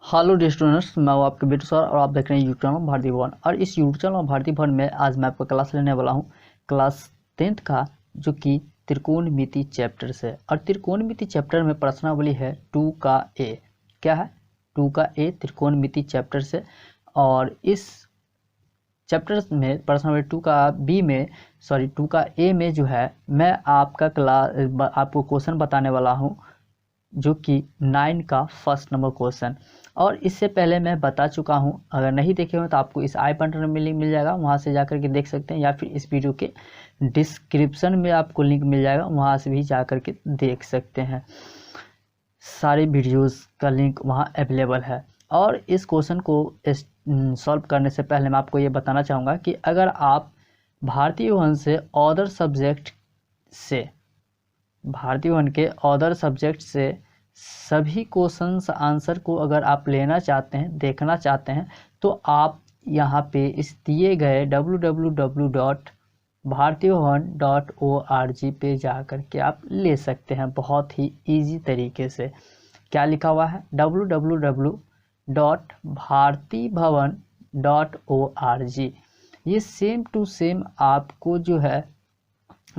Hello dear students, मैं हूं आपके बेटू सर और आप देख रहे हैं यूट्यूब चैनल भारती भवन। और इस यूट्यूब चैनल भारती भवन में आज मैं आपको क्लास लेने वाला हूं क्लास 10th का, जो कि त्रिकोणमिति चैप्टर से। और त्रिकोणमिति चैप्टर में प्रश्नावली है 2 का ए। क्या है? 2 का ए त्रिकोणमिति चैप्टर से। और इस चैप्टर में प्रश्नावली 2 का बी में 2 का ए में जो है मैं आपको क्वेश्चन बताने वाला हूँ, जो कि 9 का फर्स्ट नंबर क्वेश्चन। और इससे पहले मैं बता चुका हूं, अगर नहीं देखे हो तो आपको इस आई बटन में लिंक मिल जाएगा, वहां से जाकर के देख सकते हैं, या फिर इस वीडियो के डिस्क्रिप्शन में आपको लिंक मिल जाएगा, वहां से भी जाकर के देख सकते हैं। सारे वीडियोस का लिंक वहां अवेलेबल है। और इस क्वेश्चन को सॉल्व करने से पहले मैं आपको ये बताना चाहूँगा कि अगर आप भारतीय वन से अदर सब्जेक्ट से सभी क्वेश्चंस आंसर को अगर आप लेना चाहते हैं, देखना चाहते हैं, तो आप यहाँ पे इस दिए गए www.bhartiyabhavan.org पे जा कर के आप ले सकते हैं बहुत ही इजी तरीके से। क्या लिखा हुआ है? www.bhartiyabhavan.org। ये सेम टू सेम आपको जो है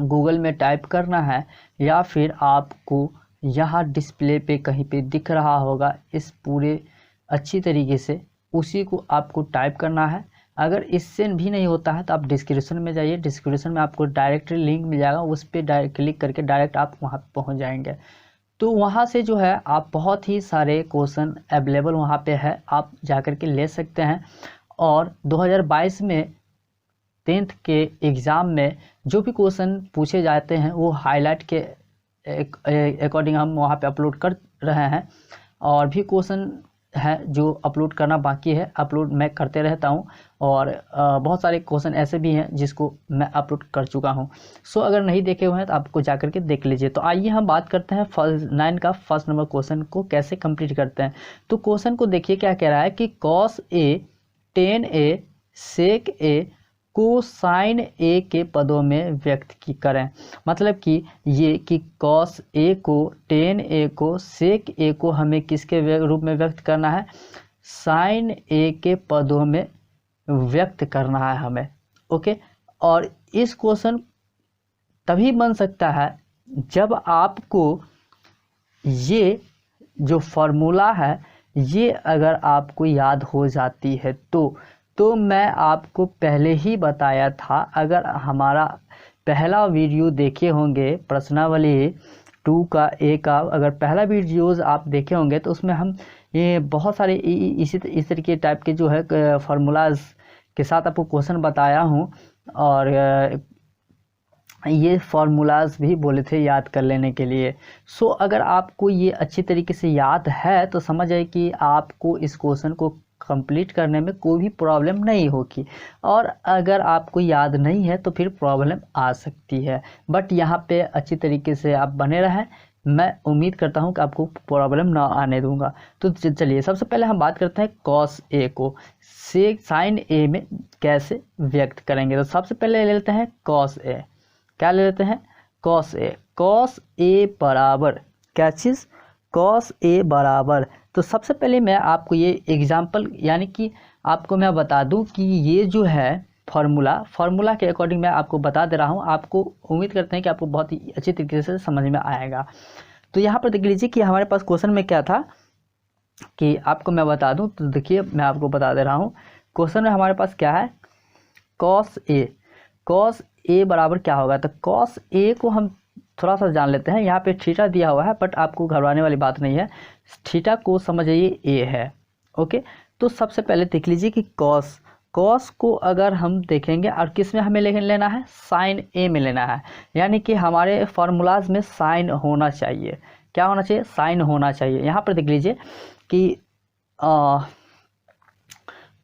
गूगल में टाइप करना है, या फिर आपको यहाँ डिस्प्ले पे कहीं पे दिख रहा होगा इस पूरे अच्छी तरीके से, उसी को आपको टाइप करना है। अगर इससे भी नहीं होता है तो आप डिस्क्रिप्शन में जाइए, डिस्क्रिप्शन में आपको डायरेक्टली लिंक मिल जाएगा, उस पर डायरेक्ट क्लिक करके डायरेक्ट आप वहाँ पे पहुँच जाएंगे। तो वहाँ से जो है आप बहुत ही सारे क्वेश्चन अवेलेबल वहाँ पे है, आप जा कर के ले सकते हैं। और 2022 में 10th के एग्ज़ाम में जो भी क्वेश्चन पूछे जाते हैं वो हाईलाइट के अकॉर्डिंग हम वहाँ पे अपलोड कर रहे हैं। और भी क्वेश्चन है जो अपलोड करना बाकी है, अपलोड मैं करते रहता हूँ। और बहुत सारे क्वेश्चन ऐसे भी हैं जिसको मैं अपलोड कर चुका हूँ। सो अगर नहीं देखे हुए हैं तो आपको जाकर के देख लीजिए। तो आइए हम बात करते हैं 9 का फर्स्ट नंबर क्वेश्चन को कैसे कंप्लीट करते हैं। तो क्वेश्चन को देखिए क्या कह रहा है कि cos A tan A sec A को साइन ए के पदों में व्यक्त की करें। मतलब कि ये कि cos A को tan A को sec A को हमें किसके रूप में व्यक्त करना है? साइन A के पदों में व्यक्त करना है हमें। ओके। और इस क्वेश्चन तभी बन सकता है जब आपको ये जो फॉर्मूला है ये अगर आपको याद हो जाती है तो मैं आपको पहले ही बताया था, अगर हमारा पहला वीडियो देखे होंगे प्रश्नावली 2 का ए का, अगर पहला वीडियोज़ आप देखे होंगे तो उसमें हम ये बहुत सारे इस तरीके टाइप के जो है फार्मूलाज के साथ आपको क्वेश्चन बताया हूँ। और ये फार्मूलाज भी बोले थे याद कर लेने के लिए। सो अगर आपको ये अच्छी तरीके से याद है तो समझ आए कि आपको इस क्वेश्चन को कंप्लीट करने में कोई भी प्रॉब्लम नहीं होगी। और अगर आपको याद नहीं है तो फिर प्रॉब्लम आ सकती है, बट यहाँ पे अच्छी तरीके से आप बने रहें, मैं उम्मीद करता हूँ कि आपको प्रॉब्लम ना आने दूंगा। तो चलिए सबसे पहले हम बात करते हैं cos A को साइन A में कैसे व्यक्त करेंगे। तो सबसे पहले ले लेते हैं cos A। क्या ले लेते हैं? cos A। cos A बराबर क्या चीज़? cos A बराबर, तो सबसे पहले मैं आपको ये एग्जाम्पल यानी कि आपको मैं बता दूं कि ये जो है फार्मूला के अकॉर्डिंग मैं आपको बता दे रहा हूँ। आपको उम्मीद करते हैं कि आपको बहुत ही अच्छी तरीके से समझ में आएगा। तो यहाँ पर देख लीजिए कि हमारे पास क्वेश्चन में क्या था कि आपको मैं बता दूं। तो देखिए मैं आपको बता दे रहा हूँ, क्वेश्चन में हमारे पास क्या है? cos A बराबर क्या होगा? तो cos A को हम थोड़ा सा जान लेते हैं। यहाँ पे थीटा दिया हुआ है, बट आपको घबराने वाली बात नहीं है, थीटा को समझिए A है। ओके। तो सबसे पहले देख लीजिए कि cos को अगर हम देखेंगे और किस में हमें लेना है? साइन A में लेना है। यानी कि हमारे फार्मूलाज में साइन होना चाहिए। क्या होना चाहिए? साइन होना चाहिए। यहाँ पर देख लीजिए कि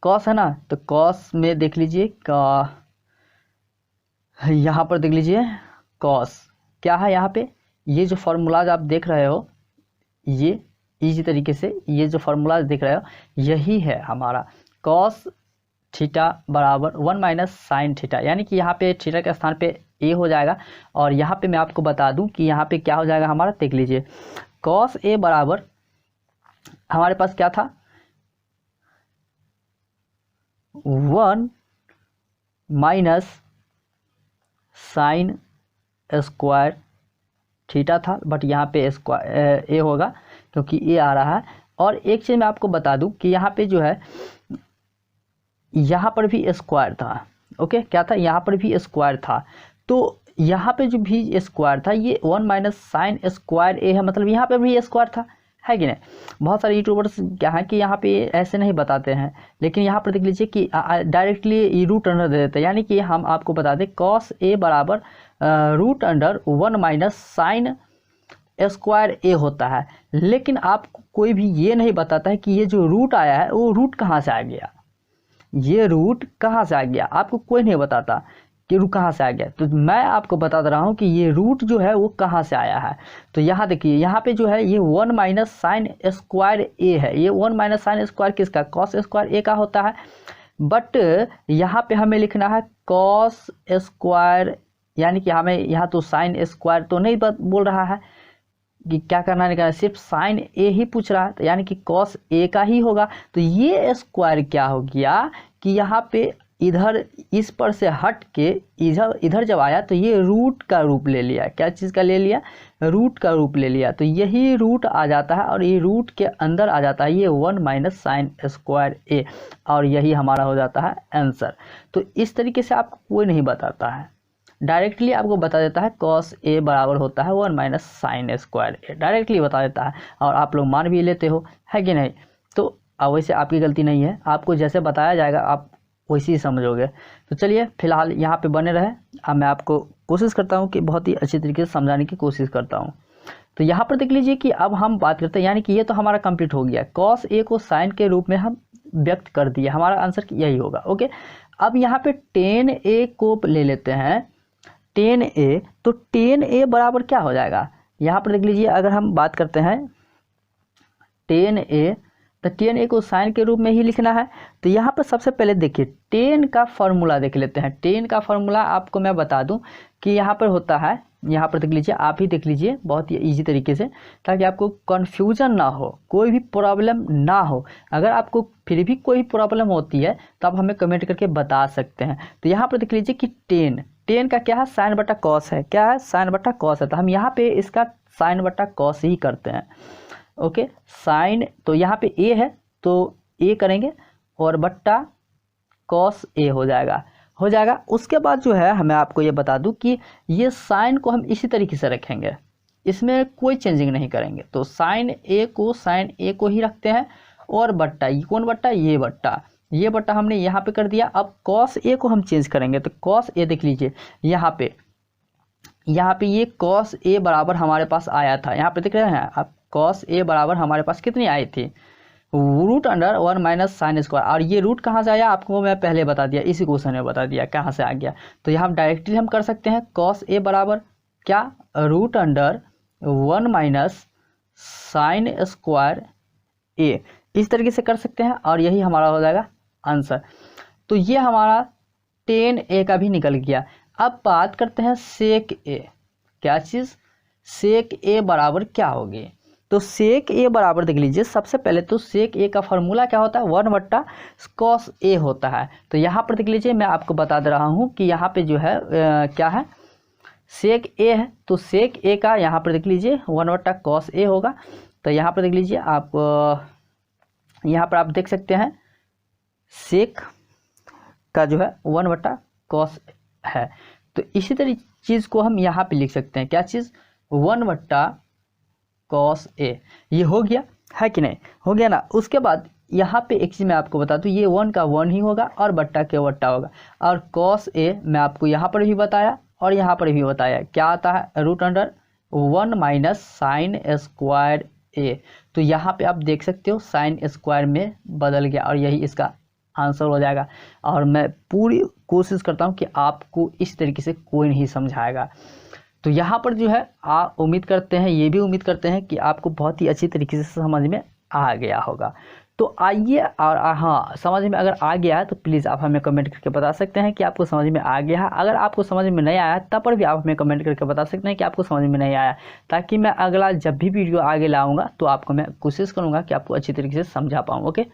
cos है ना, तो cos में देख लीजिए यहाँ पर देख लीजिए cos क्या है। यहाँ पे ये जो फार्मूलाज आप देख रहे हो, ये इसी तरीके से ये जो फार्मूलाज देख रहे हो यही है हमारा cos थीटा बराबर 1 माइनस साइन थीटा। यानी कि यहाँ पे थीटा के स्थान पे A हो जाएगा। और यहाँ पे मैं आपको बता दूं कि यहाँ पे क्या हो जाएगा हमारा, देख लीजिए cos A बराबर हमारे पास क्या था? 1 माइनस साइन स्क्वायर थीटा था, बट यहाँ पे स्क्वायर ए होगा क्योंकि ए आ रहा है। और एक चीज़ मैं आपको बता दूं कि यहाँ पे जो है यहाँ पर भी स्क्वायर था। ओके, क्या था, यहाँ पर भी स्क्वायर था। तो यहाँ पे जो भी स्क्वायर था ये 1 माइनस साइन स्क्वायर ए है, मतलब यहाँ पे भी स्क्वायर था, है कि नहीं। बहुत सारे यूट्यूबर्स क्या है कि यहाँ पे ऐसे नहीं बताते हैं, लेकिन यहाँ पर देख लीजिए कि डायरेक्टली रूट अंडर दे देते हैं, यानी कि हम आपको बता दें कॉस ए बराबर root under 1 minus sine square A होता है। लेकिन आपको कोई भी ये नहीं बताता है कि ये जो रूट आया है वो रूट कहाँ से आ गया, ये रूट कहाँ से आ गया, आपको कोई नहीं बताता कि रूट कहाँ से आ गया। तो मैं आपको बता रहा हूँ कि ये रूट जो है वो कहाँ से आया है। तो यहाँ देखिए, यहाँ पे जो है ये 1 माइनस साइन स्क्वायर ए है। ये 1 माइनस साइन स्क्वायर किसका, कॉस स्क्वायर ए का होता है। बट यहाँ पे हमें लिखना है कॉस स्क्वायर, यानी कि हमें यहाँ तो साइन स्क्वायर तो नहीं बोल रहा है कि क्या करना है, सिर्फ साइन ए ही पूछ रहा है, तो यानी कि कॉस ए का ही होगा। तो ये स्क्वायर क्या हो गया कि यहाँ पे इधर इस पर से हट के इधर जब आया तो ये रूट का रूप ले लिया। क्या चीज़ का ले लिया, रूट का रूप ले लिया। तो यही रूट आ जाता है और ये रूट के अंदर आ जाता है ये 1 माइनस साइन स्क्वायर ए, और यही हमारा हो जाता है आंसर। तो इस तरीके से आपको कोई नहीं बताता है, डायरेक्टली आपको बता देता है कॉस ए बराबर होता है 1 माइनस साइन स्क्वायर ए, डायरेक्टली बता देता है और आप लोग मान भी लेते हो, है कि नहीं। तो वैसे आपकी गलती नहीं है, आपको जैसे बताया जाएगा आप वैसे ही समझोगे। तो चलिए फिलहाल यहाँ पे बने रहे, अब मैं आपको कोशिश करता हूँ कि बहुत ही अच्छी तरीके से समझाने की कोशिश करता हूँ। तो यहाँ पर देख लीजिए कि अब हम बात करते हैं, यानी कि ये तो हमारा कंप्लीट हो गया, कॉस ए को साइन के रूप में हम व्यक्त कर दिया, हमारा आंसर यही होगा। ओके, अब यहाँ पे टेन ए को ले लेते हैं, टेन ए, तो टेन ए बराबर क्या हो जाएगा, यहाँ पर देख लीजिए अगर हम बात करते हैं टेन ए, तो टेन ए को साइन के रूप में ही लिखना है। तो यहाँ पर सबसे पहले देखिए टेन का फॉर्मूला देख लेते हैं। टेन का फॉर्मूला आपको मैं बता दूं कि यहाँ पर होता है, यहाँ पर देख लीजिए, आप ही देख लीजिए बहुत ही इजी तरीके से, ताकि आपको कन्फ्यूजन ना हो, कोई भी प्रॉब्लम ना हो। अगर आपको फिर भी कोई प्रॉब्लम होती है तो आप हमें कमेंट करके बता सकते हैं। तो यहाँ पर देख लीजिए कि टेन का क्या है, साइन बटा कॉस है, क्या है, साइन बटा कॉस है। तो हम यहाँ पे इसका साइन बटा कॉस ही करते हैं। ओके, साइन, तो यहाँ पे ए है तो ए करेंगे और बट्टा कॉस ए हो जाएगा। उसके बाद जो है हमें आपको ये बता दूं कि ये साइन को हम इसी तरीके से रखेंगे, इसमें कोई चेंजिंग नहीं करेंगे। तो साइन ए को ही रखते हैं और बट्टा, ये कौन बट्टा, ये बट्टा हमने यहाँ पे कर दिया। अब कॉस ए को हम चेंज करेंगे, तो कॉस ए देख लीजिए यहाँ पे ये कॉस ए बराबर हमारे पास आया था, यहाँ पे देख रहे हैं आप, कॉस ए बराबर हमारे पास कितनी आई थी, root under 1 minus sine square. और ये रूट कहाँ से आया आपको मैं पहले बता दिया, इसी क्वेश्चन में बता दिया कहाँ से आ गया। तो यहाँ डायरेक्टली हम कर सकते हैं कॉस ए बराबर क्या, root under 1 minus sine square A, इस तरीके से कर सकते हैं और यही हमारा हो जाएगा आंसर। तो ये हमारा टेन ए का भी निकल गया। अब बात करते हैं सेक ए, क्या चीज़, सेक ए बराबर क्या होगी। तो सेक ए बराबर देख लीजिए, सबसे पहले तो सेक ए का फॉर्मूला क्या होता है, 1 बट्टा कॉस ए होता है। तो यहाँ पर देख लीजिए मैं आपको बता दे रहा हूँ कि यहाँ पे जो है क्या है, सेक ए है। तो सेक ए का यहाँ पर देख लीजिए 1 बट्टा कॉस ए होगा। तो यहाँ पर देख लीजिए आप, यहाँ पर आप देख सकते हैं सेक का जो है 1 बट्टा कॉस है। तो इसी तरह चीज़ को हम यहाँ पे लिख सकते हैं, क्या चीज़, 1 बट्टा कॉस ए, ये हो गया, है कि नहीं, हो गया ना। उसके बाद यहाँ पे एक चीज़ मैं आपको बता दूँ, ये 1 का 1 ही होगा और बट्टा के बट्टा होगा। और कॉस ए मैं आपको यहाँ पर भी बताया और यहाँ पर भी बताया, क्या आता है, root under 1 minus sine square A. तो यहाँ पे आप देख सकते हो साइन स्क्वायर में बदल गया और यही इसका आंसर हो जाएगा। और मैं पूरी कोशिश करता हूँ कि आपको इस तरीके से कोई नहीं समझाएगा। तो यहाँ पर जो है उम्मीद करते हैं, ये भी उम्मीद करते हैं कि आपको बहुत ही अच्छी तरीके से समझ में आ गया होगा। तो आइए, और हाँ, समझ में अगर आ गया है तो प्लीज़ आप हमें कमेंट करके बता सकते हैं कि आपको समझ में आ गया है। अगर आपको समझ में नहीं आया तब पर भी आप हमें कमेंट करके बता सकते हैं कि आपको समझ में नहीं आया, ताकि मैं अगला जब भी वीडियो आगे लाऊंगा तो आपको मैं कोशिश करूँगा कि आपको अच्छी तरीके से समझा पाऊँ। ओके।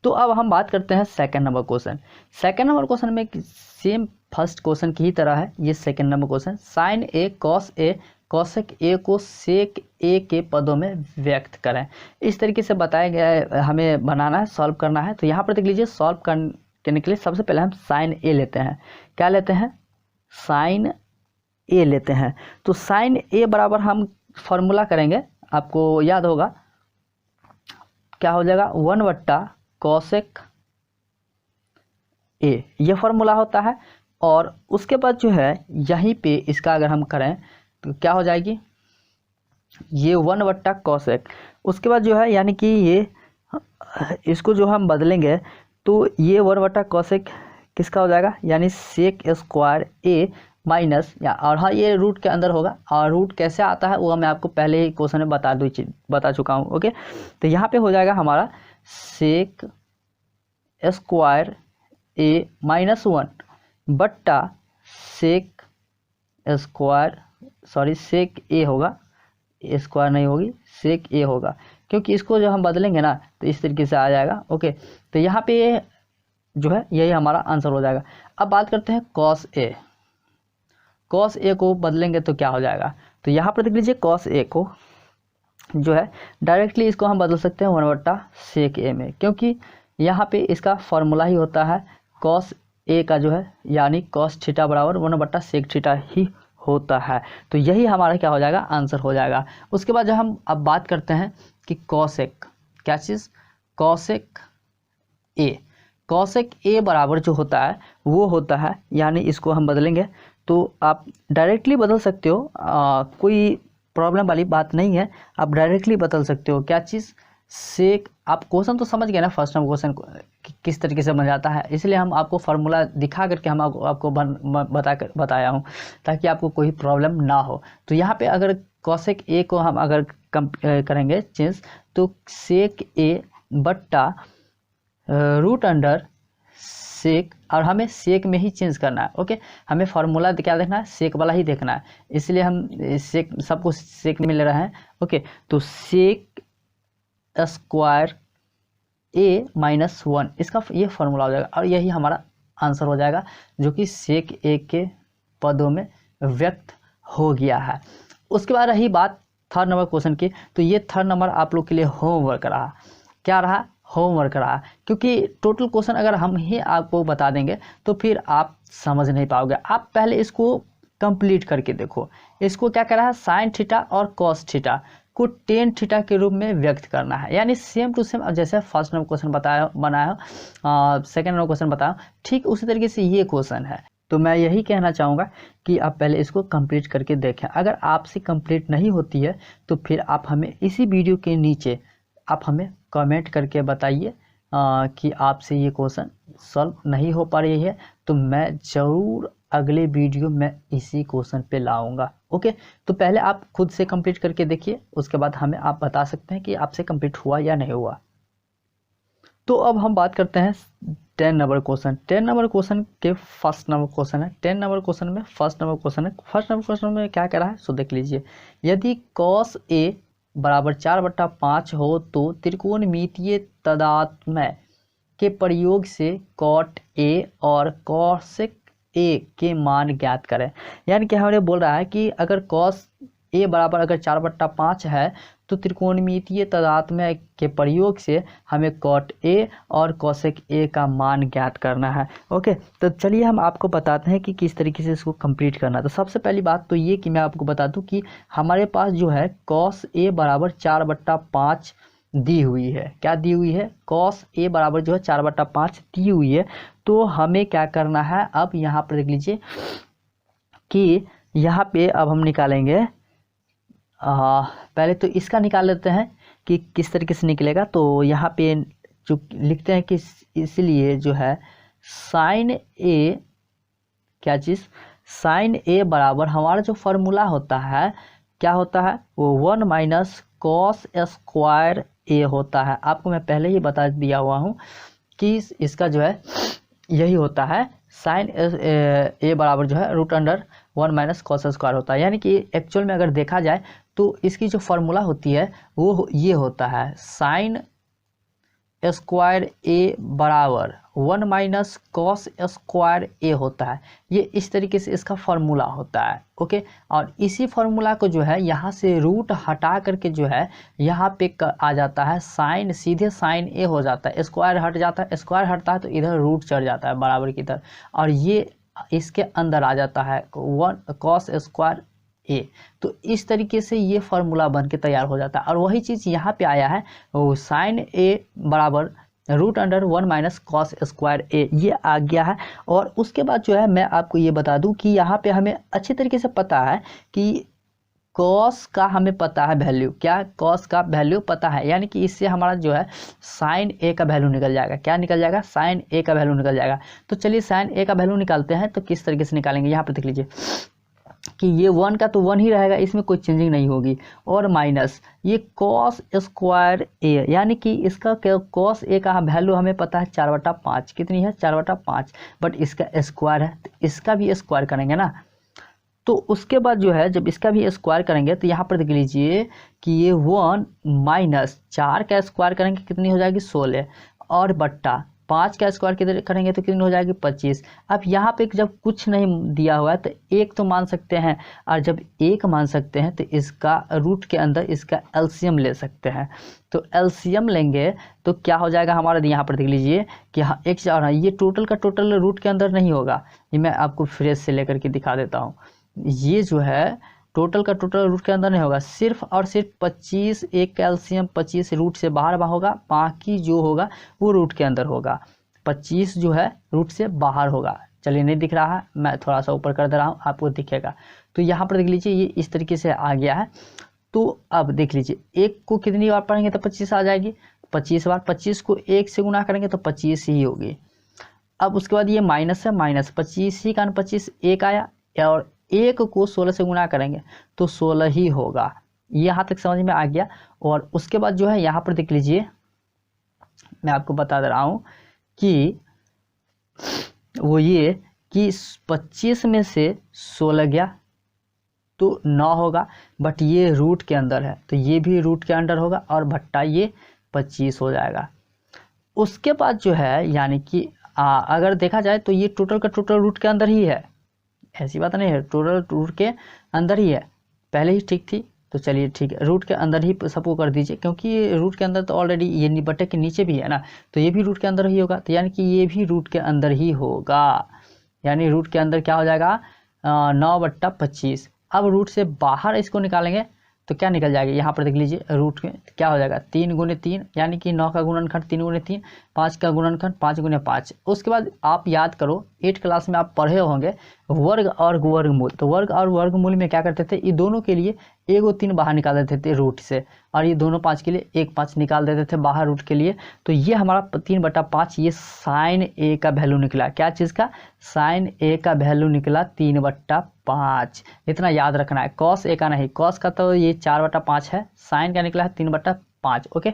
तो अब हम बात करते हैं second number question. Second number question में सेम फर्स्ट क्वेश्चन की ही तरह है ये second number question. Sine A cos A cosec A को सेक ए के पदों में व्यक्त करें। इस तरीके से बताया गया है, हमें बनाना है, सॉल्व करना है। तो यहाँ पर देख लीजिए, सॉल्व करने के लिए सबसे पहले हम साइन ए लेते हैं। क्या लेते हैं? साइन ए लेते हैं। तो साइन ए बराबर हम फॉर्मूला करेंगे, आपको याद होगा क्या हो जाएगा, 1 कॉसेक ए, ये फॉर्मूला होता है। और उसके बाद जो है यहीं पे इसका अगर हम करें तो क्या हो जाएगी, ये 1 कॉसेक। उसके बाद जो है यानी कि ये इसको जो हम बदलेंगे तो ये 1 कॉसेक किसका हो जाएगा, यानी सेक स्क्वायर ए माइनस, या और हाँ ये रूट के अंदर होगा। और रूट कैसे आता है वो मैं आपको पहले ही क्वेश्चन में बता चुका हूँ। ओके, तो यहाँ पे हो जाएगा हमारा सेक स्क्वायर ए -1 बट्टा सेक स्क्वायर, सॉरी सेक ए होगा, स्क्वायर नहीं होगी, सेक ए होगा, क्योंकि इसको जो हम बदलेंगे ना तो इस तरीके से आ जाएगा। ओके, तो यहाँ पे जो है यही हमारा आंसर हो जाएगा। अब बात करते हैं कॉस ए। कॉस ए को बदलेंगे तो क्या हो जाएगा, तो यहाँ पर देख लीजिए कॉस ए को जो है डायरेक्टली इसको हम बदल सकते हैं 1 सेक ए में, क्योंकि यहाँ पे इसका फॉर्मूला ही होता है कॉस ए का जो है, यानी कॉस थीटा बराबर 1 सेक थीटा ही होता है। तो यही हमारा क्या हो जाएगा, आंसर हो जाएगा। उसके बाद जो हम अब बात करते हैं कि कॉसेक, क्या चीज़, कॉसेक ए। कॉसेक ए बराबर जो होता है वो होता है, यानी इसको हम बदलेंगे तो आप डायरेक्टली बदल सकते हो, कोई प्रॉब्लम वाली बात नहीं है, आप डायरेक्टली बदल सकते हो। क्या चीज़, सेक। आप क्वेश्चन तो समझ गए ना, फर्स्ट नंबर क्वेश्चन किस तरीके से बन जाता है, इसलिए हम आपको फार्मूला दिखा करके हम आपको बताया हूँ ताकि आपको कोई प्रॉब्लम ना हो। तो यहाँ पे अगर कॉसेक ए को हम अगर करेंगे चेंज, तो सेक ए बट्टा रूट अंडर सेक, और हमें सेक में ही चेंज करना है। ओके, हमें फार्मूला क्या देखना है, सेक वाला ही देखना है, इसलिए हम सेक सबको सेक में ले रहे हैं। ओके, तो सेक स्क्वायर ए -1 इसका ये फार्मूला हो जाएगा, और यही हमारा आंसर हो जाएगा, जो कि सेक ए के पदों में व्यक्त हो गया है। उसके बाद रही बात थर्ड नंबर क्वेश्चन की, तो ये थर्ड नंबर आप लोग के लिए होमवर्क रहा। क्या रहा, होमवर्क रहा, क्योंकि टोटल क्वेश्चन अगर हम ही आपको बता देंगे तो फिर आप समझ नहीं पाओगे। आप पहले इसको कंप्लीट करके देखो। इसको क्या कर रहा है, साइन थीटा और कॉस थीटा को टेन थीटा के रूप में व्यक्त करना है, यानी सेम टू सेम जैसे फर्स्ट नंबर क्वेश्चन बनाया, सेकंड नंबर क्वेश्चन बताया, ठीक उसी तरीके से ये क्वेश्चन है। तो मैं यही कहना चाहूँगा कि आप पहले इसको कंप्लीट करके देखें। अगर आपसे कंप्लीट नहीं होती है तो फिर आप हमें इसी वीडियो के नीचे आप हमें कमेंट करके बताइए कि आपसे ये क्वेश्चन सॉल्व नहीं हो पा रही है, तो मैं ज़रूर अगले वीडियो में इसी क्वेश्चन पे लाऊंगा। ओके, तो पहले आप खुद से कंप्लीट करके देखिए, उसके बाद हमें आप बता सकते हैं कि आपसे कंप्लीट हुआ या नहीं हुआ। तो अब हम बात करते हैं 10 नंबर क्वेश्चन। 10 नंबर क्वेश्चन के फर्स्ट नंबर क्वेश्चन है। 10 नंबर क्वेश्चन में फर्स्ट नंबर क्वेश्चन है। फर्स्ट नंबर क्वेश्चन में क्या कह रहा है, सो देख लीजिए। यदि कॉस ए बराबर 4/5 हो तो त्रिकोणमितीय तादात्म्य के प्रयोग से कॉट ए और कॉसेक ए के मान ज्ञात करें। यानी कि हमें बोल रहा है कि अगर कॉस ए बराबर अगर 4/5 है तो त्रिकोणमितीय तादात्म्य के प्रयोग से हमें कॉट ए और कॉसेक ए का मान ज्ञात करना है। ओके, तो चलिए हम आपको बताते हैं कि किस तरीके से इसको कंप्लीट करना है। तो सबसे पहली बात तो ये कि मैं आपको बता दूं कि हमारे पास जो है कॉस ए बराबर 4/5 दी हुई है। क्या दी हुई है, कॉस ए बराबर जो है 4/5 दी हुई है। तो हमें क्या करना है, अब यहाँ पर देख लीजिए कि यहाँ पे अब हम निकालेंगे, पहले तो इसका निकाल लेते हैं कि किस तरीके से निकलेगा। तो यहाँ पे जो लिखते हैं कि इसलिए जो है साइन ए, क्या चीज़, साइन ए बराबर हमारा जो फार्मूला होता है क्या होता है, वो 1 - कॉस स्क्वायर ए होता है। आपको मैं पहले ही बता दिया हुआ हूँ कि इसका जो है यही होता है, साइन ए बराबर जो है √1 - कॉस स्क्वायर होता है। यानी कि एक्चुअल में अगर देखा जाए तो इसकी जो फार्मूला होती है वो ये होता है, साइन स्क्वायर ए बराबर 1 माइनस कॉस स्क्वायर ए होता है। ये इस तरीके से इसका फॉर्मूला होता है। ओके, और इसी फॉर्मूला को जो है यहाँ से रूट हटा करके जो है यहाँ पे आ जाता है साइन, सीधे साइन ए हो जाता है, स्क्वायर हट जाता है, स्क्वायर हटता है तो इधर रूट चढ़ जाता है बराबर की तरफ, और ये इसके अंदर आ जाता है 1 कॉस स्क्वायर ए। तो इस तरीके से ये फॉर्मूला बन के तैयार हो जाता है। और वही चीज़ यहाँ पे आया है, वो साइन ए बराबर root under 1 minus cos square A, ये आ गया है। और उसके बाद जो है मैं आपको ये बता दूं कि यहाँ पे हमें अच्छी तरीके से पता है कि कॉस का हमें पता है वैल्यू, क्या कॉस का वैल्यू पता है, यानी कि इससे हमारा जो है साइन ए का वैल्यू निकल जाएगा। क्या निकल जाएगा? साइन ए का वैल्यू निकल जाएगा। तो चलिए साइन ए का वैल्यू निकालते हैं। तो किस तरीके से निकालेंगे, यहाँ पर देख लीजिए कि ये 1 का तो 1 ही रहेगा, इसमें कोई चेंजिंग नहीं होगी, और माइनस ये कॉस स्क्वायर ए, यानी कि इसका कॉस ए का वैल्यू हमें पता है 4/5, कितनी है? 4/5, बट इसका स्क्वायर है तो इसका भी स्क्वायर करेंगे ना। तो उसके बाद जो है जब इसका भी स्क्वायर करेंगे तो यहाँ पर देख लीजिए कि ये 1 माइनस 4 का स्क्वायर करेंगे कितनी हो जाएगी? 16, और बट्टा 5 का स्क्वायर किधर करेंगे तो कितनी हो जाएगी? 25। अब यहाँ पे जब कुछ नहीं दिया हुआ है तो एक तो मान सकते हैं, और जब एक मान सकते हैं तो इसका रूट के अंदर इसका एलसीएम ले सकते हैं। तो एलसीएम लेंगे तो क्या हो जाएगा हमारा? यहाँ पर देख लीजिए कि हाँ एक चीज़ और है, ये टोटल का टोटल रूट के अंदर नहीं होगा। ये मैं आपको फ्रेश से लेकर के दिखा देता हूँ। ये जो है टोटल का टोटल रूट के अंदर नहीं होगा, सिर्फ और सिर्फ 25, एक कैल्शियम 25 रूट से बाहर होगा, बाकी जो होगा वो रूट के अंदर होगा। 25 जो है रूट से बाहर होगा। चलिए नहीं दिख रहा है, मैं थोड़ा सा ऊपर कर दे रहा हूँ, आपको दिखेगा। तो यहाँ पर देख लीजिए ये इस तरीके से आ गया है। तो अब देख लीजिए एक को कितनी बार पढ़ेंगे तो 25 आ जाएगी, 25 बार, 25 को 1 से गुना करेंगे तो 25 ही होगी। अब उसके बाद ये माइनस है, माइनस 25 ही का 25 एक आया, और 1 को 16 से गुना करेंगे तो 16 ही होगा। यहाँ तक समझ में आ गया। और उसके बाद जो है यहाँ पर देख लीजिए, मैं आपको बता दे रहा हूँ कि वो ये कि 25 में से 16 गया तो 9 होगा, बट ये रूट के अंदर है तो ये भी रूट के अंदर होगा, और भट्टा ये 25 हो जाएगा। उसके बाद जो है यानी कि अगर देखा जाए तो ये टोटल का टोटल रूट के अंदर ही है, ऐसी बात नहीं है, टोटल रूट के अंदर ही है। पहले ही ठीक थी, तो चलिए ठीक है, रूट के अंदर ही सबको कर दीजिए, क्योंकि ये रूट के अंदर तो ऑलरेडी ये बटे के नीचे भी है ना, तो ये भी रूट के अंदर ही होगा। तो यानी कि ये भी रूट के अंदर ही होगा, यानी रूट के अंदर क्या हो जाएगा? 9/25। अब रूट से बाहर इसको निकालेंगे तो क्या निकल जाएगा? यहाँ पर देख लीजिए रूट में क्या हो जाएगा? 3 × 3, यानी कि 9 का गुणनखंड 3 × 3, 5 का गुणनखंड 5 × 5। उसके बाद आप याद करो 8 क्लास में आप पढ़े होंगे वर्ग और वर्गमूल। तो वर्ग और वर्गमूल में क्या करते थे? ये दोनों के लिए 1 और 3 बाहर निकाल देते थे रूट से, और ये दोनों 5 के लिए 1 5 निकाल देते थे बाहर रूट के लिए। तो ये हमारा 3/5 ये साइन ए का वैल्यू निकला। क्या चीज़ का? साइन ए का वैल्यू निकला 3/5। इतना याद रखना है, कॉस ए का नहीं, कॉस का तो ये 4/5 है, साइन का निकला है 3/5। ओके,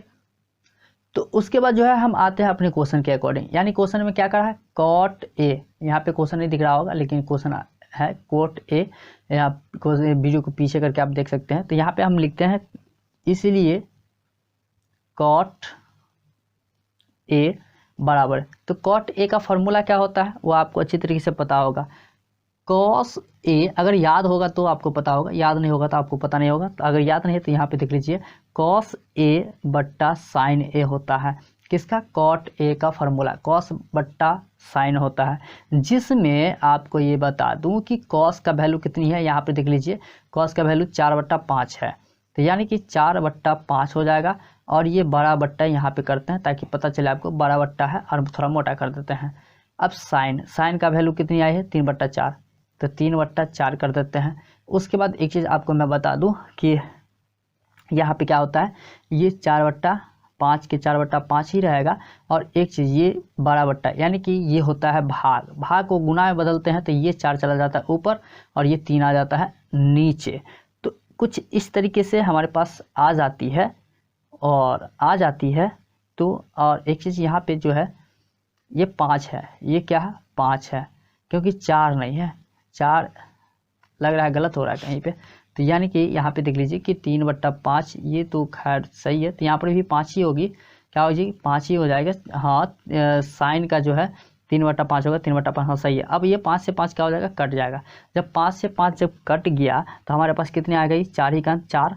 तो उसके बाद जो है हम आते हैं अपने क्वेश्चन के अकॉर्डिंग। यानी क्वेश्चन में क्या करा है? कॉट ए, यहाँ पे क्वेश्चन नहीं दिख रहा होगा लेकिन क्वेश्चन है कोट ए, यहाँ वीडियो को पीछे करके आप देख सकते हैं। तो यहाँ पे हम लिखते हैं इसलिए कॉट ए बराबर, तो कॉट ए का फॉर्मूला क्या होता है वो आपको अच्छी तरीके से पता होगा। कॉस ए, अगर याद होगा तो आपको पता होगा, याद नहीं होगा तो आपको पता नहीं होगा। तो अगर याद नहीं है तो यहाँ पे देख लीजिए कॉस ए बट्टा साइन ए होता है। किसका? कॉट ए का फॉर्मूला कॉस बट्टा साइन होता है, जिसमें आपको ये बता दूं कि कॉस का वैल्यू कितनी है। यहाँ पे देख लीजिए कॉस का वैल्यू 4/5 है, तो यानी कि 4/5 हो जाएगा। और ये बड़ा बट्टा यहाँ पे करते हैं ताकि पता चले आपको बड़ा बट्टा है, और थोड़ा मोटा कर देते हैं। अब साइन का वैल्यू कितनी आई है? 3/4, तो 3/4 कर देते हैं। उसके बाद एक चीज़ आपको मैं बता दूं कि यहाँ पे क्या होता है, ये 4/5 के 4/5 ही रहेगा। और एक चीज़ ये बड़ा बट्टा, यानी कि ये होता है भाग, भाग को गुना में बदलते हैं तो ये 4 चला जाता है ऊपर और ये 3 आ जाता है नीचे। तो कुछ इस तरीके से हमारे पास आ जाती है तो और एक चीज़ यहाँ पे जो है ये 5 है, ये क्या है? 5 है, क्योंकि 4 नहीं है, 4 लग रहा है गलत हो रहा है कहीं पे। तो यानी कि यहाँ पे देख लीजिए कि 3/5, ये तो खैर सही है, तो यहाँ पर भी 5 ही होगी क्या हो जाएगी 5 ही हो जाएगा। हाँ साइन का जो है 3/5 होगा, 3/5 हाँ सही है। अब ये 5 से 5 क्या हो जाएगा कट जाएगा। जब 5 से 5 जब कट गया तो हमारे पास कितने आ गई 4 ही का 4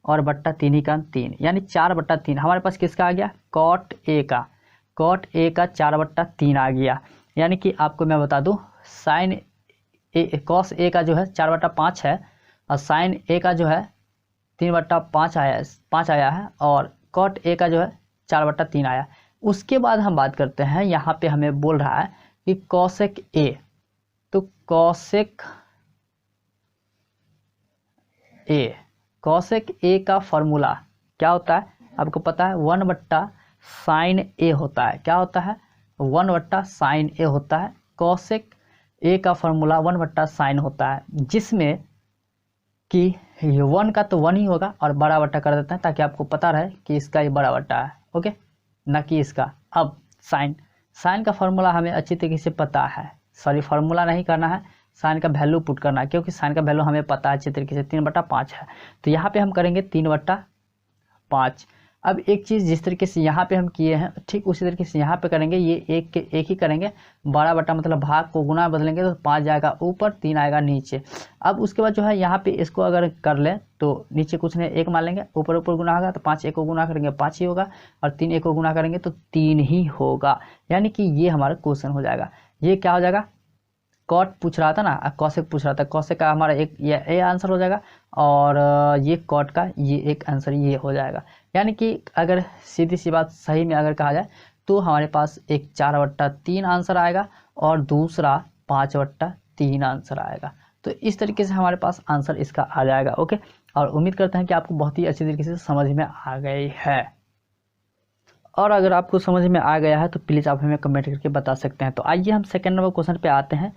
और बट्टा 3 ही का 3, यानी 4/3 हमारे पास किसका आ गया कॉट ए का। कॉट ए का 4/3 आ गया। यानी कि आपको मैं बता दूं साइन ए कॉस ए का जो है 4/5 है और साइन ए का जो है 3/5 आया है और कॉट ए का जो है 4/3 आया। उसके बाद हम बात करते हैं, यहाँ पे हमें बोल रहा है कि कॉसेक ए, तो कॉसेक ए का फॉर्मूला क्या होता है आपको पता है 1/sin ए होता है। क्या होता है 1/sin ए होता है। कॉसेक ए का फॉर्मूला 1/sin होता है, जिसमें कि 1 का तो 1 ही होगा और बड़ा बट्टा कर देते हैं ताकि आपको पता रहे कि इसका ये बड़ा बट्टा है, ओके, ना कि इसका। अब साइन का फॉर्मूला हमें अच्छी तरीके से पता है, सॉरी फॉर्मूला नहीं करना है, साइन का वैल्यू पुट करना है, क्योंकि साइन का वैल्यू हमें पता है अच्छी तरीके से 3/5 है। तो यहाँ पे हम करेंगे 3/5। अब एक चीज़ जिस तरीके से यहाँ पे हम किए हैं ठीक उसी तरीके से यहाँ पे करेंगे, ये एक ही करेंगे, बड़ा बट्टा मतलब भाग को गुना बदलेंगे तो 5 जाएगा ऊपर 3 आएगा नीचे। अब उसके बाद जो है यहाँ पे इसको अगर कर लें तो नीचे कुछ नहीं 1 मान लेंगे, ऊपर ऊपर गुना होगा तो 5 1 को गुना करेंगे 5 ही होगा और 3 1 को गुना करेंगे तो 3 ही होगा। यानी कि ये हमारा क्वेश्चन हो जाएगा। ये क्या हो जाएगा कॉट पूछ रहा था ना, कॉसेक पूछ रहा था, कॉसेक का हमारा एक ये आंसर हो जाएगा और ये कॉट का ये एक आंसर ये हो जाएगा। यानी कि अगर सीधी सी बात सही में अगर कहा जाए तो हमारे पास एक 4/3 आंसर आएगा और दूसरा 5/3 आंसर आएगा। तो इस तरीके से हमारे पास आंसर इसका आ जाएगा, ओके। और उम्मीद करते हैं कि आपको बहुत ही अच्छी तरीके से समझ में आ गई है। और अगर आपको समझ में आ गया है तो प्लीज़ आप हमें कमेंट करके बता सकते हैं। तो आइए हम सेकंड नंबर क्वेश्चन पे आते हैं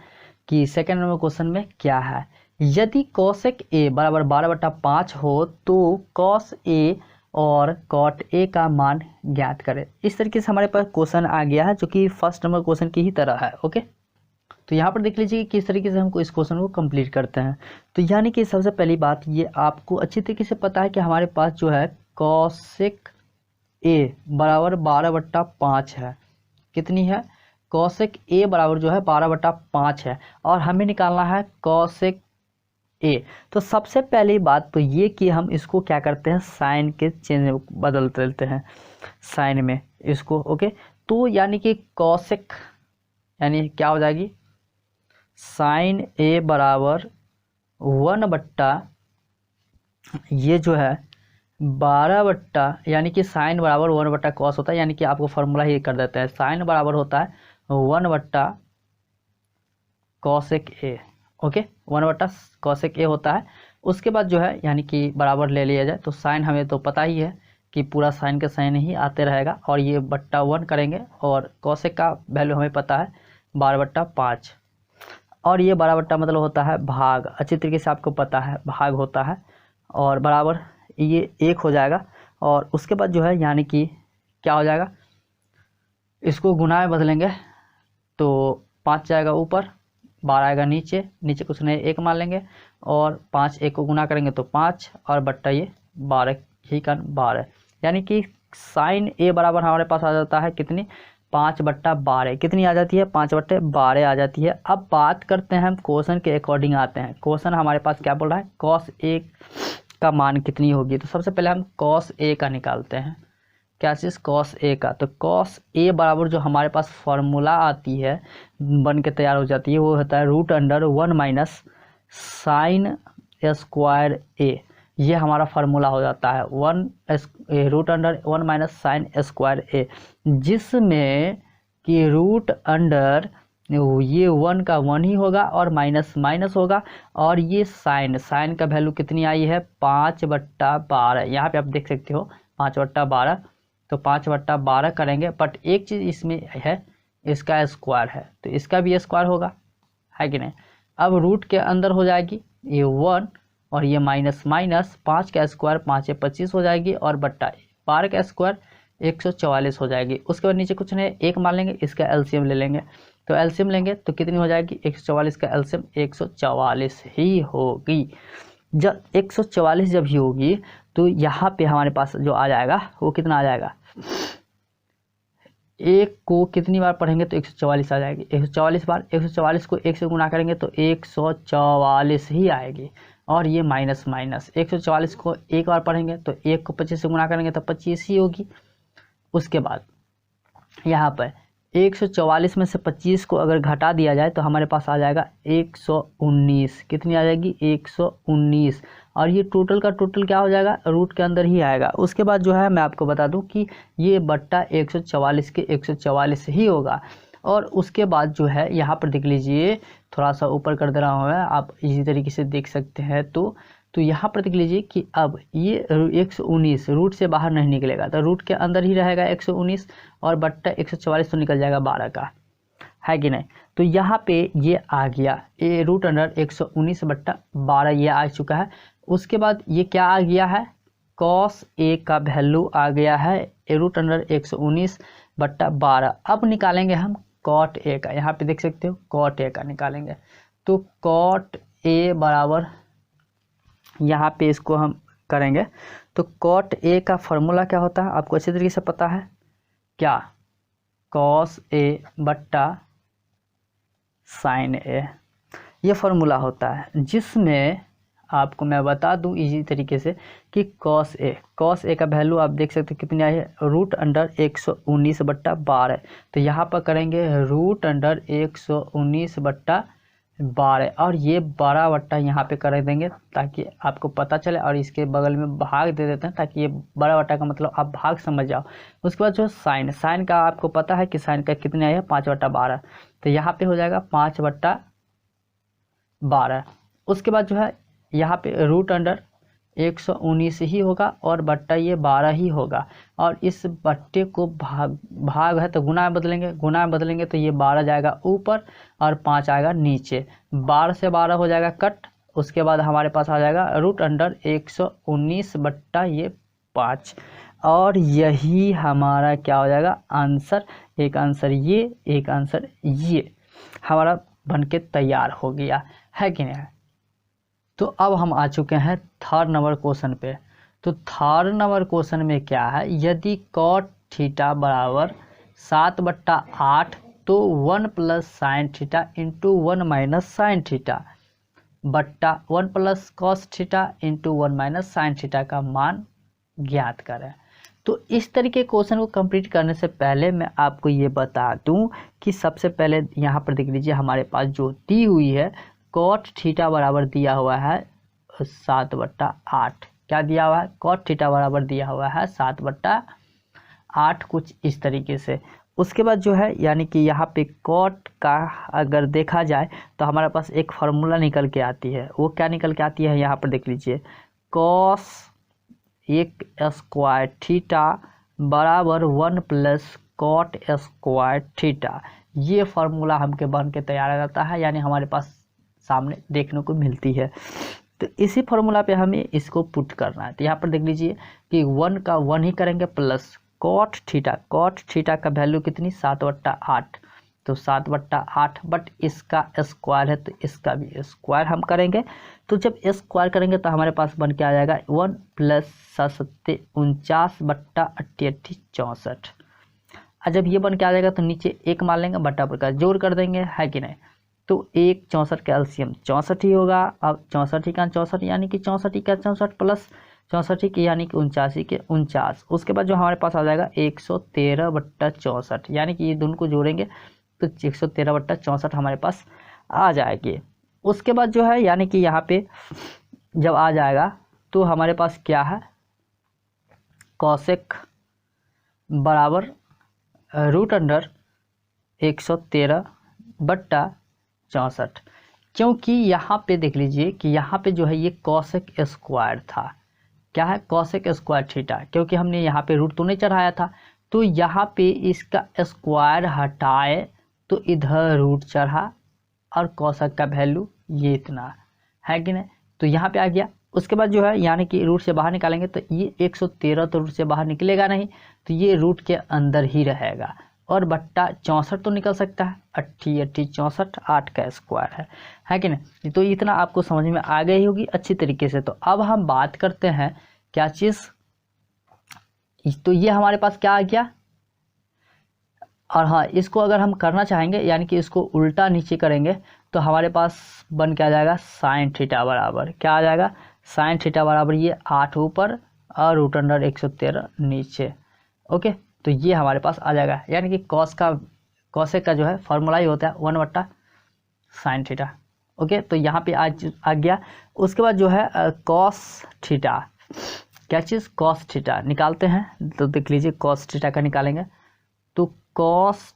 कि सेकंड नंबर क्वेश्चन में क्या है। यदि कॉसेक ए बराबर 12/5 हो तो कॉस ए और कॉट ए का मान ज्ञात करें। इस तरीके से हमारे पास क्वेश्चन आ गया है जो कि फर्स्ट नंबर क्वेश्चन की ही तरह है, ओके। तो यहाँ पर देख लीजिए कि किस तरीके से हमको इस क्वेश्चन को कंप्लीट करते हैं। तो यानी कि सबसे पहली बात ये आपको अच्छी तरीके से पता है कि हमारे पास जो है कॉसेक ए बराबर 12/5 है। कितनी है कॉसेक ए बराबर जो है 12/5 है और हमें निकालना है कॉसेक ए। तो सबसे पहली बात तो ये कि हम इसको क्या करते हैं साइन के चेंज बदल देते हैं साइन में इसको, ओके। तो यानी कि कॉसेक यानी क्या हो जाएगी साइन ए बराबर 1/, ये जो है 12 यानी कि साइन बराबर 1/cos होता है। यानी कि आपको फॉर्मूला ही कर देते हैं, साइन बराबर होता है 1/cosec ए, ओके, 1/cosec ए होता है। उसके बाद जो है यानी कि बराबर ले लिया जाए तो साइन हमें तो पता ही है कि पूरा साइन का साइन ही आते रहेगा और ये /1 करेंगे और कॉसेक का वैल्यू हमें पता है 12/5 और ये 12 मतलब होता है भाग, अच्छी तरीके से आपको पता है भाग होता है और बराबर ये 1 हो जाएगा। और उसके बाद जो है यानी कि क्या हो जाएगा इसको गुना में बदलेंगे तो 5 जाएगा ऊपर 12 आएगा नीचे, नीचे कुछ नहीं 1 मान लेंगे और 5 1 को गुना करेंगे तो 5 और बट्टा ये 12 ही का 12। यानी कि साइन ए बराबर हमारे पास आ जाता है कितनी 5/12 कितनी आ जाती है 5/12 आ जाती है। अब बात करते हैं हम क्वेश्चन के अकॉर्डिंग आते हैं। क्वेश्चन हमारे पास क्या बोल रहा है कॉस ए का मान कितनी होगी। तो सबसे पहले हम कॉस ए का निकालते हैं। क्या चीज़ कॉस ए का, तो कॉस ए बराबर जो हमारे पास फॉर्मूला आती है बन के तैयार हो जाती है वो होता है √1 - साइन स्क्वायर ए। ये हमारा फार्मूला हो जाता है √1 - साइन स्क्वायर ए, जिसमें कि √, ये 1 का 1 ही होगा और माइनस माइनस होगा और ये साइन का वैल्यू कितनी आई है 5/12। यहाँ पे आप देख सकते हो 5/12, तो 5/12 करेंगे। बट एक चीज़ इसमें है इसका स्क्वायर है तो इसका भी स्क्वायर होगा, है कि नहीं। अब रूट के अंदर हो जाएगी ये 1 और ये माइनस माइनस 5 का स्क्वायर 5 से 25 हो जाएगी और बट्टा 12 का स्क्वायर 144 हो जाएगी। उसके बाद नीचे कुछ नहीं 1 मान लेंगे, इसका एलसीएम ले लेंगे। तो एलसीएम लेंगे तो कितनी हो जाएगी 144 का एलसीएम 144 ही होगी। जब 144 जब ही होगी तो यहाँ पे हमारे पास जो आ जाएगा वो कितना आ जाएगा एक को कितनी बार पढ़ेंगे तो 144 आ जाएगी। 144 बार 144 को 1 से गुना करेंगे तो 144 ही आएगी। और ये माइनस माइनस 144 को एक बार पढ़ेंगे तो 1 को 25 से गुना करेंगे तो 25 ही होगी। उसके बाद यहाँ पर 144 में से 25 को अगर घटा दिया जाए तो हमारे पास आ जाएगा 119। कितनी आ जाएगी 119। और ये टोटल का टोटल क्या हो जाएगा, रूट के अंदर ही आएगा। उसके बाद जो है मैं आपको बता दूं कि ये बट्टा 144 के 144 ही होगा। और उसके बाद जो है यहाँ पर देख लीजिए, थोड़ा सा ऊपर कर दे रहा हूँ मैं, आप इसी तरीके से देख सकते हैं। तो यहाँ पर देख लीजिए कि अब ये 119 रूट से बाहर नहीं निकलेगा, तो रूट के अंदर ही रहेगा 119 और बट्टा 144 तो निकल जाएगा 12 का, है कि नहीं। तो यहाँ पे ये आ गया ए रूट अंडर 119 बट्टा 12 ये आ चुका है। उसके बाद ये क्या आ गया है, कॉस ए का वैल्यू आ गया है ए रूट अंडर 119 बट्टा 12। अब निकालेंगे हम कॉट ए का, यहाँ पे देख सकते हो कॉट ए का निकालेंगे। तो कॉट ए बराबर यहाँ पे इसको हम करेंगे तो कॉट ए का फॉर्मूला क्या होता है आपको अच्छी तरीके से पता है क्या, कॉस ए बट्टा साइन ए, ये फॉर्मूला होता है। जिसमें आपको मैं बता दूं इसी तरीके से कि कॉस ए का वैल्यू आप देख सकते हैं कितनी आई है, रूट अंडर 119 बट्टा 12। तो यहाँ पर करेंगे रूट अंडर 119 बट्टा 12 और ये 12 बट्टा यहाँ पे कर देंगे ताकि आपको पता चले, और इसके बगल में भाग दे देते हैं ताकि ये 12 बट्टा का मतलब आप भाग समझ जाओ। उसके बाद जो साइन का आपको पता है कि साइन का कितने आई है 5 बट्टा 12, तो यहाँ पे हो जाएगा 5 बट्टा 12। उसके बाद जो है यहाँ पे रूट अंडर 119 ही होगा और बट्टा ये 12 ही होगा। और इस बट्टे को भाग है तो गुना में बदलेंगे तो ये 12 जाएगा ऊपर और 5 आएगा नीचे, 12 से 12 हो जाएगा कट। उसके बाद हमारे पास आ जाएगा रूट अंडर 119 बट्टा ये 5। और यही हमारा क्या हो जाएगा आंसर, एक आंसर ये एक आंसर ये हमारा बनके तैयार हो गया, है कि नहीं। तो अब हम आ चुके हैं थर्ड नंबर क्वेश्चन पे। तो थर्ड नंबर क्वेश्चन में क्या है, यदि कॉट थीटा बराबर 7 बट्टा 8 तो 1 plus sine theta into 1 minus sine theta बट्टा 1 plus cos theta into 1 minus sine theta का मान ज्ञात करें। तो इस तरीके क्वेश्चन को कंप्लीट करने से पहले मैं आपको ये बता दूं कि सबसे पहले यहाँ पर देख लीजिए हमारे पास जो दी हुई है कॉट थीटा बराबर दिया हुआ है 7 बट्टा 8। क्या दिया हुआ है, कॉट थीटा बराबर दिया हुआ है 7 बट्टा 8 कुछ इस तरीके से। उसके बाद जो है यानी कि यहाँ पे कॉट का अगर देखा जाए तो हमारे पास एक फार्मूला निकल के आती है। वो क्या निकल के आती है, यहाँ पर देख लीजिए, कॉस एक स्क्वायर थीटा बराबर 1 प्लस कॉट स्क्वायर थीटा। ये फार्मूला हमके बन के तैयार आ जाता है, यानी हमारे पास सामने देखने को मिलती है। तो इसी फार्मूला पे हमें इसको पुट करना है। तो यहाँ पर देख लीजिए कि 1 का 1 ही करेंगे प्लस कॉट थीटा का वैल्यू कितनी 7 बट्टा 8, तो 7 बट्टा 8 बट इसका स्क्वायर है तो इसका भी स्क्वायर हम करेंगे। तो जब स्क्वायर करेंगे तो हमारे पास बन के आ जाएगा 1 प्लस 7 49 बट्टा 88 64। और जब ये बन के आ जाएगा तो नीचे एक मान लेंगे बट्टा पर का जोड़ कर देंगे, है कि नहीं। तो 1 64 का एलसीएम 64 ही होगा। अब 64 का 64 यानी कि 64 का 64 प्लस 64 की यानी कि 79 के 49। उसके बाद जो हमारे पास आ जाएगा 113 बट्टा 64, यानी कि ये दोनों को जोड़ेंगे तो 113 बट्टा 64 हमारे पास आ जाएगी। उसके बाद जो है यानी कि यहाँ पे जब आ जाएगा तो हमारे पास क्या है, कॉसेक बराबर रूट अंडर 113 बट्टा 64। क्योंकि यहाँ पे देख लीजिए कि यहाँ पे जो है ये कॉसेक स्क्वायर था, क्या है कॉसेक स्क्वायर थीटा, क्योंकि हमने यहाँ पे रूट तो नहीं चढ़ाया था। तो यहाँ पे इसका स्क्वायर हटाए तो इधर रूट चढ़ा और कॉसेक का वैल्यू ये इतना है कि नहीं, तो यहाँ पे आ गया। उसके बाद जो है यानी कि रूट से बाहर निकालेंगे तो ये 113 तो रूट से बाहर निकलेगा नहीं, तो ये रूट के अंदर ही रहेगा। और बट्टा 64 तो निकल सकता है, 80 64 8 का स्क्वायर है कि नहीं। तो इतना आपको समझ में आ गई होगी अच्छी तरीके से। तो अब हम बात करते हैं क्या चीज़, तो ये हमारे पास क्या आ गया। और हाँ, इसको अगर हम करना चाहेंगे यानी कि इसको उल्टा नीचे करेंगे तो हमारे पास बन के आ जाएगा साइन थीटा बराबर, क्या आ जाएगा, साइन थीटा बराबर ये 8 ऊपर और रूट अंडर 113 नीचे। ओके, तो ये हमारे पास आ जाएगा, यानी कि कॉसेक का जो है फॉर्मूला ही होता है 1/साइन थीटा। ओके, तो यहाँ पे आज आ गया। उसके बाद जो है कॉस थीटा, क्या चीज़, कॉस थीटा निकालते हैं। तो देख लीजिए कॉस थीटा का निकालेंगे तो कॉस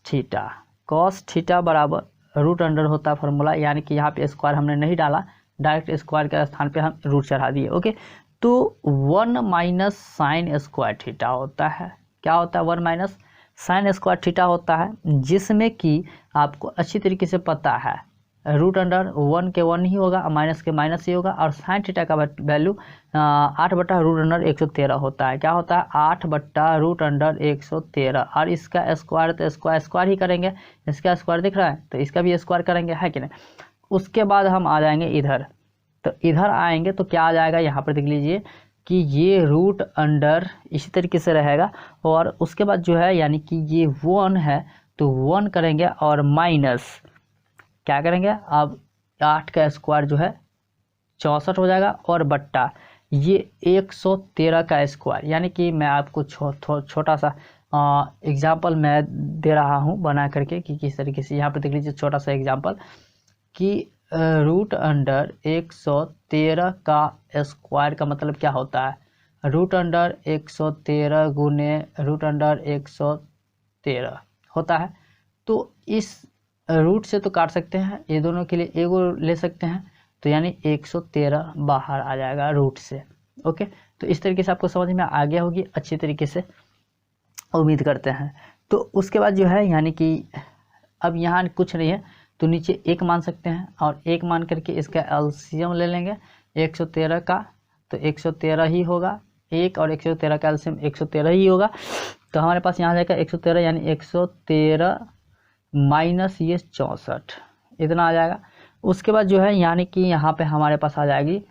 थीटा बराबर रूट अंडर होता है फॉर्मूला, यानी कि यहाँ पे स्क्वायर हमने नहीं डाला, डायरेक्ट स्क्वायर के स्थान पे हम रूट चढ़ा दिए। ओके, तो 1 - साइन स्क्वायर थीटा होता है, क्या होता है, 1 - साइन स्क्वायर थीटा होता है, जिसमें कि आपको अच्छी तरीके से पता है रूट अंडर 1 के 1 ही होगा और माइनस के माइनस ही होगा, और साइन थीटा का वैल्यू 8/रूट अंडर 113 होता है, क्या होता है, 8/रूट अंडर 113। और इसका स्क्वायर तो स्क्वायर ही करेंगे, इसका स्क्वायर दिख रहा है तो इसका भी स्क्वायर करेंगे, है कि नहीं। उसके बाद हम आ जाएंगे इधर, तो इधर आएंगे तो क्या आ जाएगा, यहाँ पर देख लीजिए कि ये रूट अंडर इसी तरीके से रहेगा, और उसके बाद जो है यानी कि ये 1 है तो 1 करेंगे और माइनस क्या करेंगे, अब 8 का स्क्वायर जो है 64 हो जाएगा, और बट्टा ये 113 का स्क्वायर, यानी कि मैं आपको छोटा सा एग्जाम्पल मैं दे रहा हूँ बना करके कि किस तरीके से। यहाँ पर देख लीजिए छोटा सा एग्जाम्पल कि रूट अंडर 113 का स्क्वायर का मतलब क्या होता है, रूट अंडर 113 गुने रूट अंडर 113 होता है। तो इस रूट से तो काट सकते हैं, ये दोनों के लिए एगो ले सकते हैं, तो यानी 113 बाहर आ जाएगा रूट से। ओके, तो इस तरीके से आपको समझ में आ गया होगी अच्छी तरीके से, उम्मीद करते हैं। तो उसके बाद जो है यानी कि अब यहाँ कुछ नहीं है तो नीचे 1 मान सकते हैं, और 1 मान करके इसका एलसीएम ले लेंगे 113 का, तो 113 ही होगा, 1 और 113 का एलसीएम 113 ही होगा। तो हमारे पास यहाँ जाएगा 113, यानी 113 माइनस ये 64, इतना आ जाएगा। उसके बाद जो है यानी कि यहाँ पे हमारे पास आ जाएगी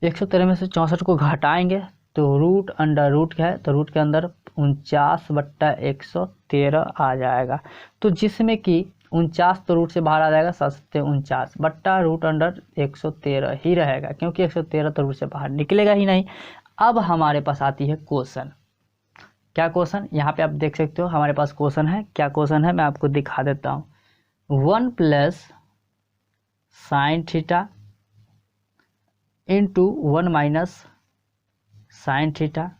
113 में से 64 को घटाएंगे तो रूट अंडर रूट क्या है, तो रूट के अंदर 49/113 आ जाएगा। तो जिसमें कि 49 तो रूट से बाहर आ जाएगा, 7 × 49 रूट अंडर 113 ही रहेगा, क्योंकि 113 तो रूट से बाहर निकलेगा ही नहीं। अब हमारे पास आती है क्वेश्चन, क्या क्वेश्चन, यहाँ पे आप देख सकते हो हमारे पास क्वेश्चन है, क्या क्वेश्चन है मैं आपको दिखा देता हूँ। 1 + sine theta into 1 - sine theta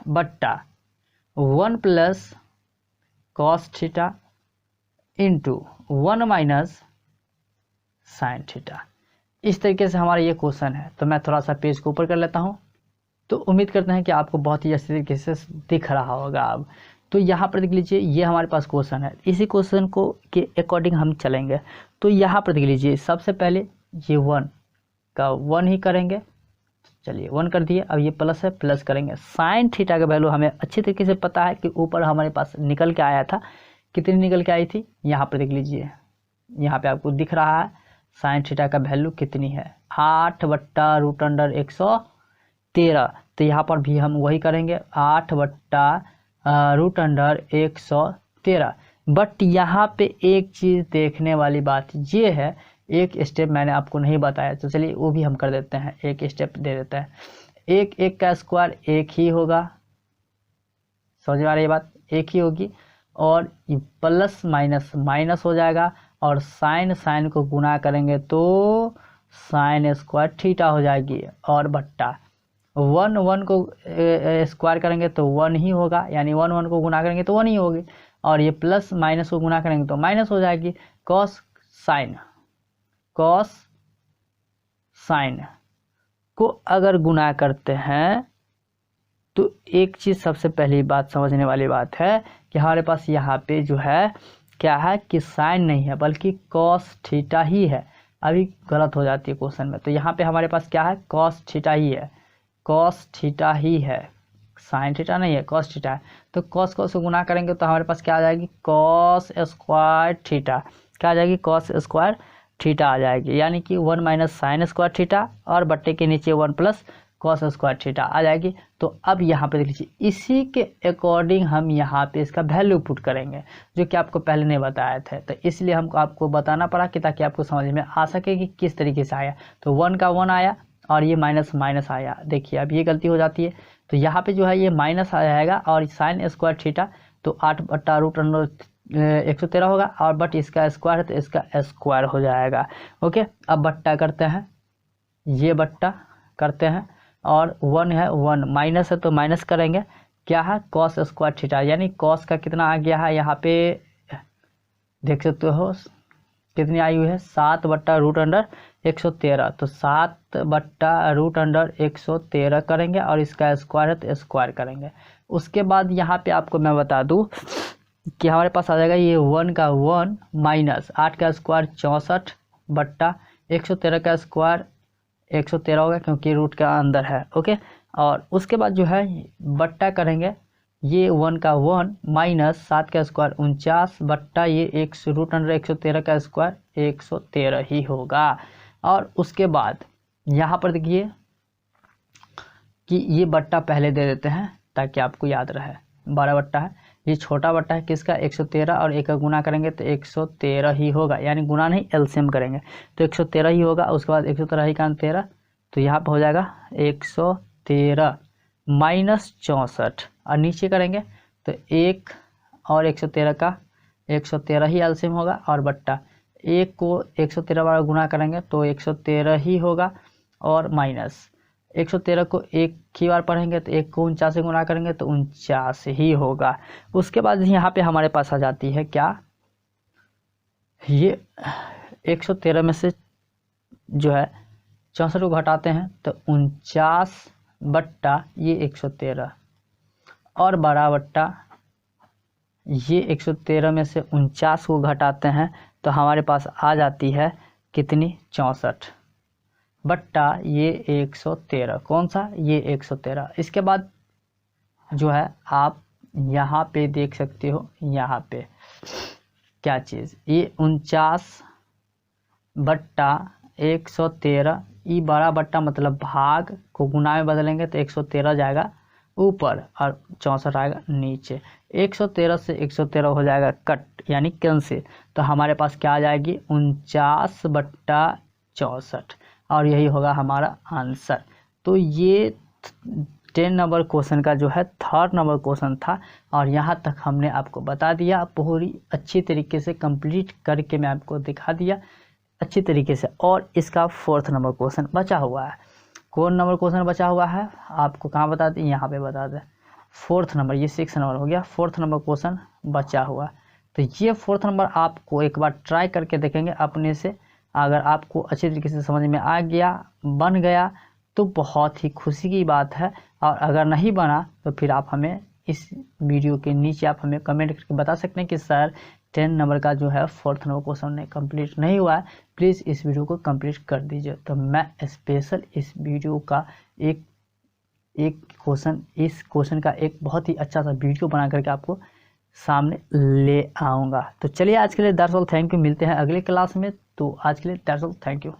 बट्टा 1 + cos theta into 1 - sine theta. इस तरीके से हमारा ये क्वेश्चन है। तो मैं थोड़ा सा पेज को ऊपर कर लेता हूँ, तो उम्मीद करते हैं कि आपको बहुत ही अच्छी तरीके से दिख रहा होगा अब। तो यहाँ पर देख लीजिए ये हमारे पास क्वेश्चन है, इसी क्वेश्चन को के अकॉर्डिंग हम चलेंगे। तो यहाँ पर देख लीजिए सबसे पहले ये 1 का 1 ही करेंगे, चलिए 1 कर दिए। अब ये प्लस है, प्लस करेंगे। साइन थीटा का वैल्यू हमें अच्छी तरीके से पता है कि ऊपर हमारे पास निकल के आया था, कितनी निकल के आई थी, यहाँ पर देख लीजिए, यहाँ पे आपको दिख रहा है साइन थीटा का वैल्यू कितनी है, 8/रूट अंडर 113। तो यहाँ पर भी हम वही करेंगे, 8/रूट अंडर 113। बट यहाँ पे एक चीज़ देखने वाली बात ये है, एक स्टेप मैंने आपको नहीं बताया, तो चलिए वो भी हम कर देते हैं, एक स्टेप दे देते हैं। 1 का स्क्वायर 1 ही होगा, समझ में आ रही है बात, 1 ही होगी, और प्लस माइनस माइनस हो जाएगा, और साइन को गुना करेंगे तो साइन स्क्वायर थीटा हो जाएगी, और बट्टा 1 को स्क्वायर करेंगे तो 1 ही होगा, यानी 1 को गुना करेंगे तो 1 ही होगी, और ये प्लस माइनस को गुना करेंगे तो माइनस हो जाएगी। कॉस साइन को अगर गुना करते हैं तो एक चीज़ सबसे पहली बात समझने वाली बात है कि हमारे पास यहाँ पे जो है क्या है कि साइन नहीं है बल्कि कॉस थीटा ही है। अभी गलत हो जाती है क्वेश्चन में, तो यहाँ पे हमारे पास क्या है, कॉस थीटा ही है, कॉस थीटा ही है, साइन थीटा नहीं है, कॉस थीटा है। तो कॉस से गुना करेंगे तो हमारे पास क्या आ जाएगी, कॉस स्क्वायर थीटा, क्या आ जाएगी, कॉस स्क्वायर थीटा आ जाएगी, यानी कि 1 - साइन स्क्वायर थीटा, और बट्टे के नीचे 1 + कॉस स्क्वायर थीटा आ जाएगी। तो अब यहाँ पे देख लीजिए, इसी के अकॉर्डिंग हम यहाँ पे इसका वैल्यू पुट करेंगे, जो कि आपको पहले नहीं बताए थे। तो इसलिए हमको आपको बताना पड़ा कि ताकि आपको समझ में आ सके कि किस तरीके से आया। तो 1 का 1 आया और ये माइनस माइनस आया। देखिए अब ये गलती हो जाती है, तो यहाँ पे जो है ये माइनस आ जाएगा और साइन स्क्वायर थीटा तो 8/√113 होगा, और बट इसका स्क्वायर है तो इसका स्क्वायर हो जाएगा। ओके, अब बट्टा करते हैं, ये बट्टा करते हैं और 1 है 1 माइनस है तो माइनस करेंगे, क्या है कॉस स्क्वायर थीटा, यानी कॉस का कितना आ गया है यहाँ पे देख सकते हो कितनी आई हुई है 7/√113। तो 7/√113 करेंगे और इसका स्क्वायर है तो स्क्वायर करेंगे। उसके बाद यहाँ पे आपको मैं बता दूँ कि हमारे पास आ जाएगा ये 1 का 1 माइनस 8 का स्क्वायर 64/113 का स्क्वायर 113 होगा क्योंकि रूट का अंदर है। ओके, और उसके बाद जो है बट्टा करेंगे, ये 1 का 1 माइनस 7 का स्क्वायर 49 बट्टा ये √113 का स्क्वायर 113 ही होगा। और उसके बाद यहाँ पर देखिए कि ये बट्टा पहले दे देते हैं ताकि आपको याद रहे, बड़ा बट्टा है, ये छोटा बट्टा है किसका 113 और एक का गुना करेंगे तो 113 ही होगा, यानी गुना नहीं एलसीएम करेंगे तो 113 ही होगा। उसके बाद 113 ही का 13 तो यहाँ पर हो जाएगा 113 माइनस 64 और नीचे करेंगे तो 1 और 113 का 113 ही एलसीएम होगा और बट्टा 1 को 113 बार गुना करेंगे तो 113 ही होगा और माइनस 113 को एक ही बार पढ़ेंगे तो 1 को 49 से गुना करेंगे तो 49 ही होगा। उसके बाद यहाँ पे हमारे पास आ जाती है क्या, ये 113 में से जो है 64 को घटाते हैं तो 49 बट्टा ये 113 और बड़ा बट्टा ये 113 में से 49 को घटाते हैं तो हमारे पास आ जाती है कितनी 64 बट्टा ये 113, कौन सा ये 113। इसके बाद जो है आप यहाँ पे देख सकते हो, यहाँ पे क्या चीज़ ये 49 बट्टा 113 ये बड़ा बट्टा मतलब भाग को गुना में बदलेंगे तो 113 जाएगा ऊपर और 64 आएगा नीचे। 113 से 113 हो जाएगा कट यानी कैंसिल, तो हमारे पास क्या आ जाएगी 49/64 और यही होगा हमारा आंसर। तो ये 10 नंबर क्वेश्चन का जो है 3rd नंबर क्वेश्चन था और यहाँ तक हमने आपको बता दिया, पूरी अच्छी तरीके से कंप्लीट करके मैं आपको दिखा दिया अच्छी तरीके से। और इसका 4th नंबर क्वेश्चन बचा हुआ है। कौन नंबर क्वेश्चन बचा हुआ है आपको कहाँ बता दें, यहाँ पे बता दें 4th नंबर, ये 6 नंबर हो गया, 4th नंबर क्वेश्चन बचा हुआ। तो ये 4th नंबर आपको एक बार ट्राई करके देखेंगे अपने से, अगर आपको अच्छी तरीके से समझ में आ गया बन गया तो बहुत ही खुशी की बात है, और अगर नहीं बना तो फिर आप हमें इस वीडियो के नीचे आप हमें कमेंट करके बता सकते हैं कि सर 10 नंबर का जो है 4th नंबर क्वेश्चन ने कंप्लीट नहीं हुआ है, प्लीज़ इस वीडियो को कंप्लीट कर दीजिए। तो मैं स्पेशल इस वीडियो का एक क्वेश्चन, इस क्वेश्चन का एक बहुत ही अच्छा सा वीडियो बना करके आपको सामने ले आऊँगा। तो चलिए आज के लिए दैट्स ऑल, थैंक यू, मिलते हैं अगले क्लास में। तो आज के लिए दैट्स ऑल, थैंक यू।